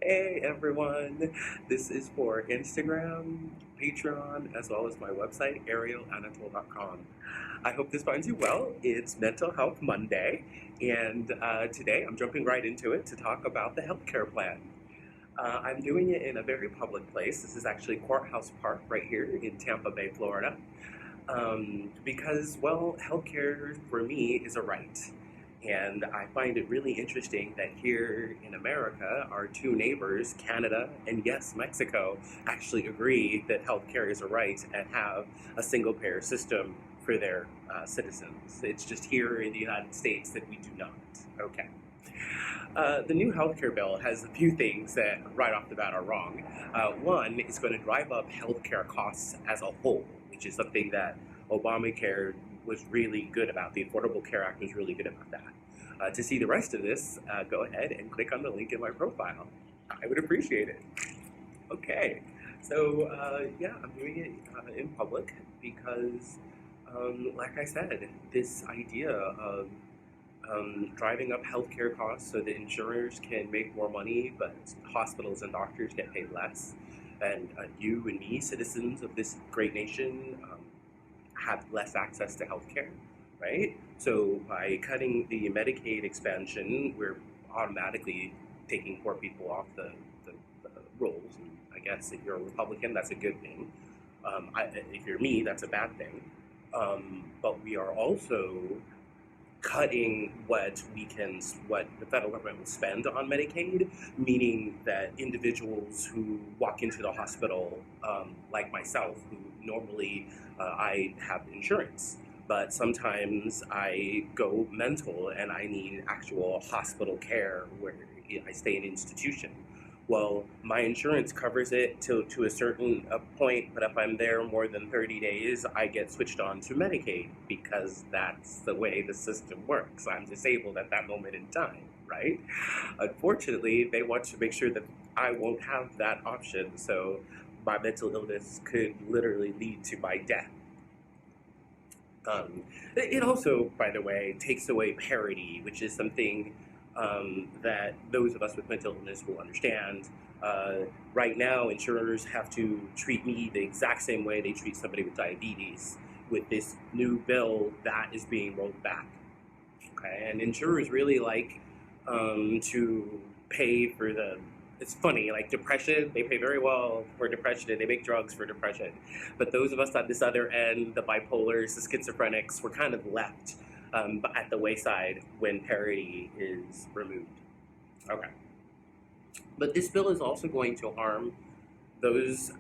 Hey everyone, this is for Instagram, Patreon, as well as my website, arielanatole.com. I hope this finds you well. It's Mental Health Monday, and today I'm jumping right into it to talk about the healthcare plan. I'm doing it in a very public place. This is actually Courthouse Park right here in Tampa Bay, Florida, because, well, healthcare for me is a right. And I find it really interesting that here in America, our two neighbors, Canada and yes, Mexico, actually agree that healthcare is a right and have a single payer system for their citizens. It's just here in the United States that we do not. Okay. The new healthcare bill has a few things that right off the bat are wrong. One, it's going to drive up healthcare costs as a whole, which is something that Obamacare was really good about. The Affordable Care Act was really good about that. To see the rest of this, go ahead and click on the link in my profile. I would appreciate it. Okay, so yeah, I'm doing it in public because, like I said, this idea of driving up healthcare costs so that insurers can make more money, but hospitals and doctors get paid less, and you and me, citizens of this great nation, have less access to healthcare, right? So by cutting the Medicaid expansion, we're automatically taking poor people off the rolls. And I guess if you're a Republican, that's a good thing. If you're me, that's a bad thing. But we are also cutting what the federal government will spend on Medicaid, meaning that individuals who walk into the hospital, like myself, who normally I have insurance, but sometimes I go mental and I need actual hospital care where I stay in an institution. Well, my insurance covers it to a certain point, but if I'm there more than 30 days, I get switched on to Medicaid because that's the way the system works. I'm disabled at that moment in time, right? Unfortunately, they want to make sure that I won't have that option, so my mental illness could literally lead to my death. It also, by the way, takes away parity, which is something that those of us with mental illness will understand. Right now, insurers have to treat me the exact same way they treat somebody with diabetes. With this new bill, that is being rolled back. Okay, and insurers really like to pay for the. It's funny, like depression, they pay very well for depression and they make drugs for depression. But those of us at this other end, the bipolars, the schizophrenics, we're kind of left at the wayside when parity is removed. Okay. But this bill is also going to harm those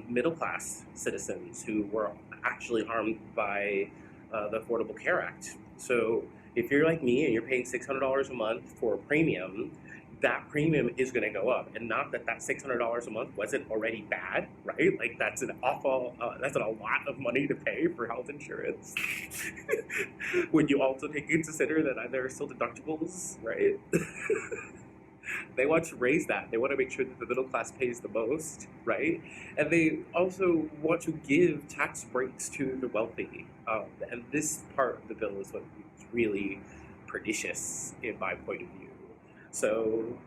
middle class citizens who were actually harmed by the Affordable Care Act. So if you're like me and you're paying $600 a month for a premium, that premium is going to go up. And not that $600 a month wasn't already bad, right? Like that's a lot of money to pay for health insurance. When you also take into consider that there are still deductibles, right? They want to raise that. They want to make sure that the middle class pays the most, right? And they also want to give tax breaks to the wealthy. And this part of the bill is what is really pernicious in my point of view. So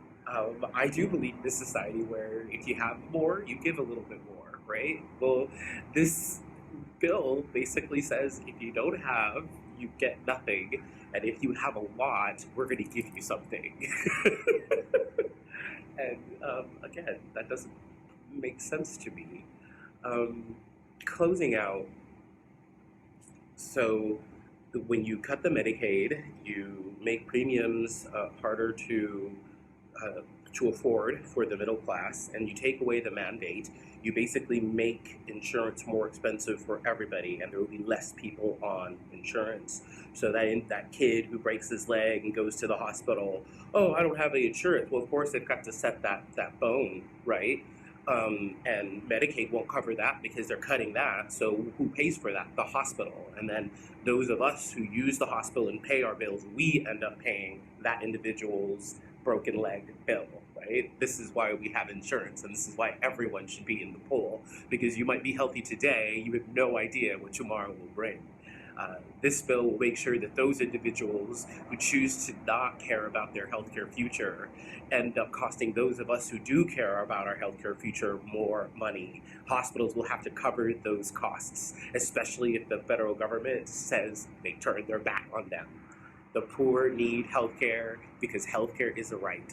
I do believe in a society where if you have more, you give a little bit more, right? Well, this bill basically says if you don't have, you get nothing. And if you have a lot, we're going to give you something. And again, that doesn't make sense to me. Closing out, so when you cut the Medicaid, you make premiums harder to afford for the middle class, and you take away the mandate, you basically make insurance more expensive for everybody, and there will be less people on insurance. So that kid who breaks his leg and goes to the hospital, oh, I don't have any insurance. Well, of course they've got to set that bone, right? And Medicaid won't cover that because they're cutting that. So who pays for that? The hospital. And then those of us who use the hospital and pay our bills, we end up paying that individual's broken leg bill, right? This is why we have insurance, and this is why everyone should be in the pool, because you might be healthy today, you have no idea what tomorrow will bring. This bill will make sure that those individuals who choose to not care about their healthcare future end up costing those of us who do care about our healthcare future more money. Hospitals will have to cover those costs, especially if the federal government says they turn their back on them. The poor need healthcare because healthcare is a right.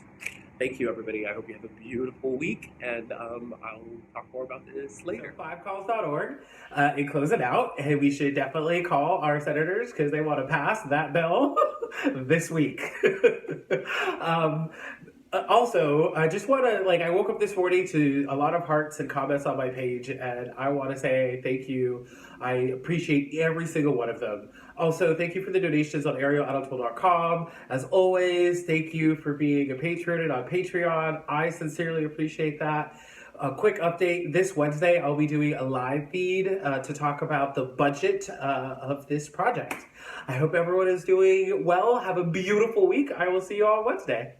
Thank you, everybody. I hope you have a beautiful week, and I'll talk more about this later. So 5calls.org and close it out. And we should definitely call our senators because they want to pass that bill this week. Also, I just want to, I woke up this morning to a lot of hearts and comments on my page, and I want to say thank you. I appreciate every single one of them. Also, thank you for the donations on arielanotool.com. As always, thank you for being a patron and on Patreon. I sincerely appreciate that. A quick update, this Wednesday I'll be doing a live feed to talk about the budget of this project. I hope everyone is doing well. Have a beautiful week. I will see you all Wednesday.